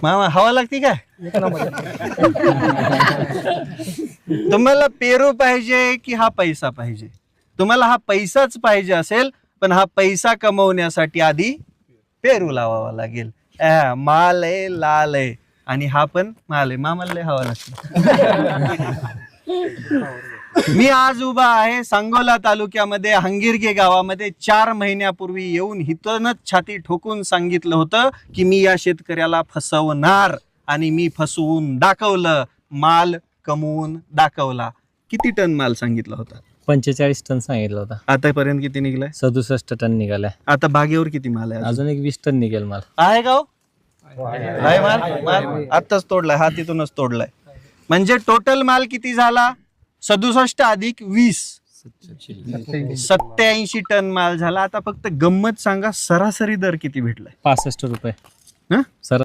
मामा हवा लागती काय? तुम्हाला पेरू पाहिजे की हा पैसा पाहिजे? तुम्हाला हा पैसाच पाहिजे असेल, पण हा पैसा कमवण्यासाठी आधी पेरू लावावा लागेल. माल आहे, लाल आहे, आणि हा पण माल आहे. मामाला लय हवा लागते. मी आज उभा आहे सांगोला तालुक्यामध्ये हंगिरगे गावामध्ये. 4 महिन्यापूर्वी येऊन हितनच छाती ठोकून सांगितलं होतं की मी या शेतकऱ्याला फसवणार, आणि मी फसवून दाखवलं. माल कमवून दाखवला. किती टन माल सांगितला होता? 45 टन सांगितलं होता. आतापर्यंत किती निघलाय? 67 टन निघालाय. आता बागेवर किती माल आहे? अजून एक 20 टन निघेल माल. आहे का हो? आहे माल आताच तोडलाय, हा तिथूनच तोडलाय. म्हणजे टोटल माल किती झाला? 67 अधिक 20 87 टन माल झाला. आता फक्त गंमत सांगा, सरासरी दर किती भेटलाय? 65 रुपये. हं? सर